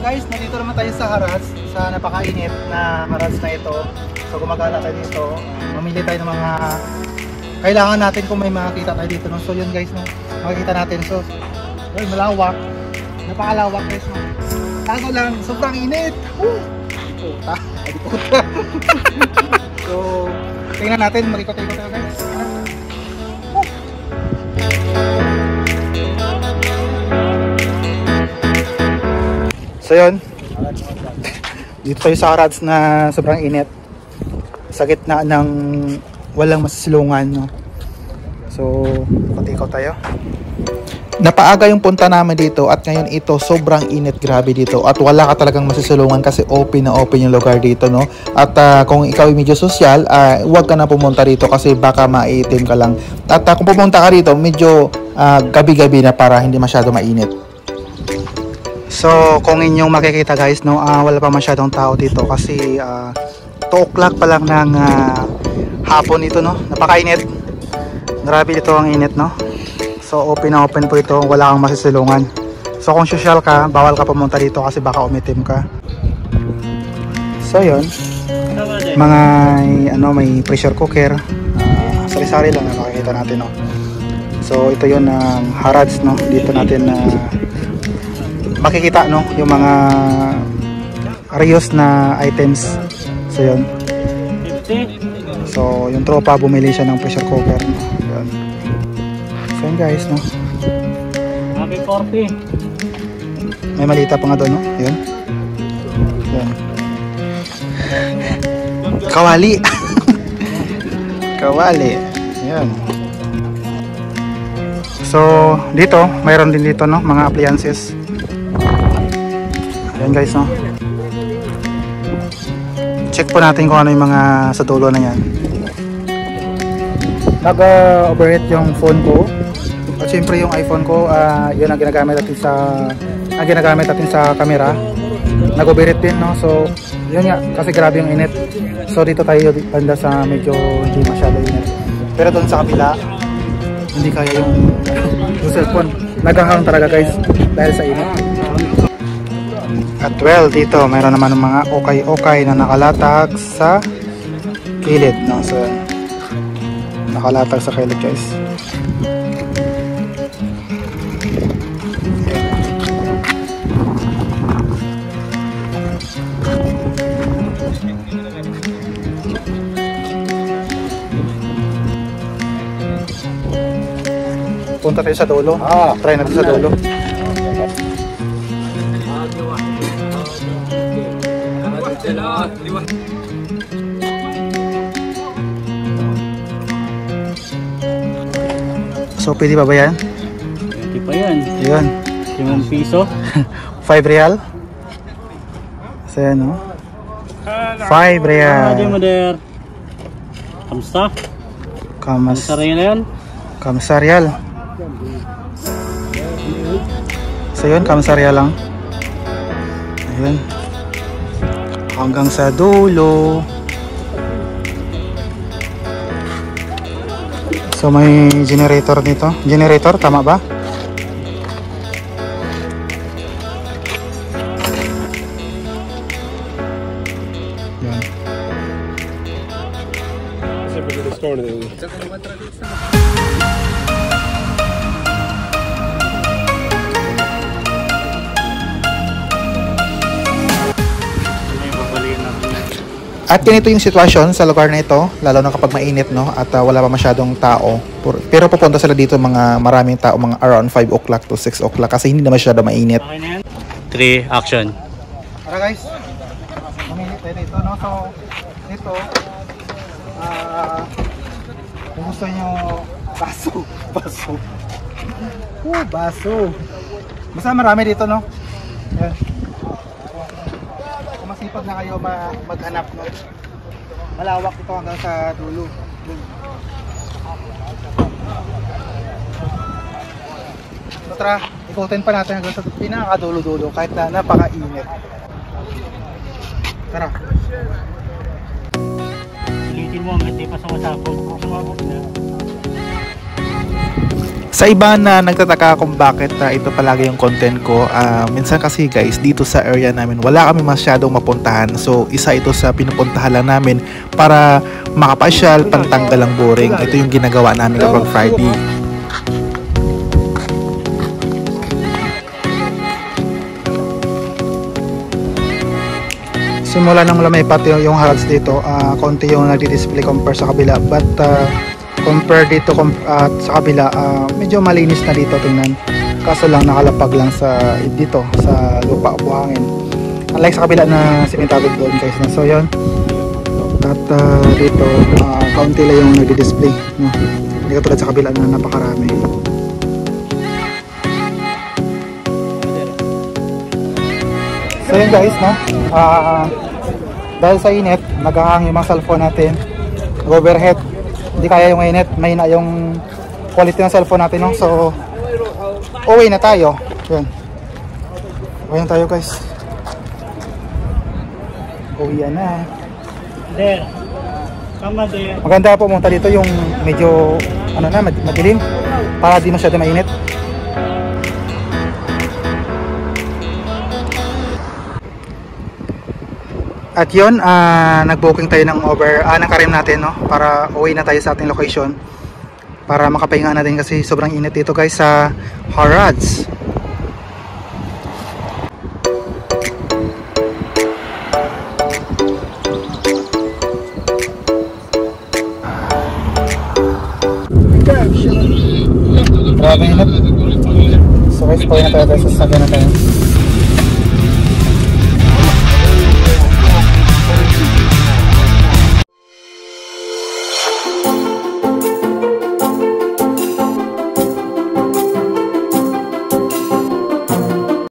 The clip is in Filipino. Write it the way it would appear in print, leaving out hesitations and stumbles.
guys, nandito naman tayo sa Harrods, sa napakainit na Harrods na ito. So gumagala tayo dito, mamili tayo ng mga kailangan natin kung may makakita tayo dito. No? So yun guys, no? Makikita natin. So, well, malawak, napakalawak guys. No? Tago lang, sobrang init. Puta, puta. So, tingnan natin, mag-ikot-ikot tayo guys. So yun, dito tayo sa Harrods na sobrang init, sa gitna ng walang masisilungan, no? So patikaw tayo. Napaaga yung punta namin dito at ngayon ito sobrang init, grabe dito, at wala ka talagang masisilungan kasi open na open yung lugar dito, no? At kung ikaw ay medyo sosyal, huwag ka na pumunta dito kasi baka maitim ka lang. At kung pumunta ka dito, medyo gabi-gabi na para hindi masyado mainit. So kung inyong makikita guys, no, wala pa masyadong tao dito kasi 2 o'clock pa lang ng hapon ito, no. Napakainit, grabe dito ang init, no. So open na open po ito, wala kang masisilungan. So kung social ka, bawal ka pumunta dito kasi baka umitim ka. So yun, mga may pressure cooker, sari-sari lang na makikita natin, no. So ito yun ang Harrods, no. Dito natin makikita, no, yung mga reuse na items. So yun, so yung tropa bumili siya ng pressure cooker, no? Yun. So yun guys, no, Happy 40. may malita pa nga doon, no. Yun, yun. Kawali. Kawali. Yun. So dito mayroon din dito, no, mga appliances. Ayan guys, no. Check po natin kung ano yung mga sa dulo na yan. Nag-overheat yung phone ko. At syempre yung iPhone ko, yun ang ginagamit natin sa camera. Nag-overheat din, no. So yun nga, kasi grabe yung init. So dito tayo banda sa medyo hindi masyado init. Pero doon sa kabila, hindi kaya yung cellphone. Naghahang talaga guys dahil sa init. At well, dito mayroon naman ng mga okay na nakalatag sa kilid, no? So nakalatag sa kilid guys. Punta tayo sa dulo. Try natin sa dulo. So pwede pa ba yan? Pwede pa yan. Yun. 5 piso. 5 real. So yan, no? 5 real. Mother. Kamusta? Kamusta rin yan? Kamusta real. So yun, kamusta real lang. Ayun. Hanggang sa dulo. So may generator nito. Generator, tama ba? Yan. At ganito yung sitwasyon sa lugar na ito, lalo na kapag mainit, no, at wala pa masyadong tao. Pero pupunta sila dito mga maraming tao, mga around 5 o'clock to 6 o'clock kasi hindi na masyado mainit. 3, action. Tara guys, mamili tayo dito, no? So, dito, kung gusto nyo, baso. Baso. Basta marami dito, no? Yan. Masipag na kayo maghanap, no? Malawak ito hanggang sa dulo. So tara, ikutin pa natin hanggang sa pinakadulo-dulo kahit na napakainit. Tara. Ulitin mo hanggang di pa sumasabog. Sumabog na. Sa iba na nagtataka kung bakit ito palagi yung content ko, minsan kasi guys dito sa area namin wala kami masyadong mapuntahan. So isa ito sa pinupuntahan lang namin para makapasyal, pantanggal ang boring. Ito yung ginagawa namin kapag Friday. Simula nang lumipat yung Harrods dito, konti yung nagdi-display compare sa kabila, but compare dito sa kabila, medyo malinis na dito tingnan, kaso lang nakalapag lang sa dito sa lupa o buhangin, unlike sa kabila na simentado doon guys. So yun, at dito kaunti lang yung nagdi-display, no? Hindi katulad sa kabila na napakarami. So yun guys, no? Dahil sa init, naghahang yung mga cellphone natin, overhead, hindi kaya yung init, mahina yung quality ng cellphone natin, no? So uwi na tayo. Yun, uwi na tayo guys, uwi na. There, kama there. Maganda po pumunta dito yung medyo ano na, madilim, para di masyado mainit. At yun, nag-booking tayo ng ng karim natin, no? Para uwi na tayo sa ating location, para makapahinga natin kasi sobrang init dito guys sa Harrods. Grabe init. So guys, pauwi na tayo sa sasakyan na tayo.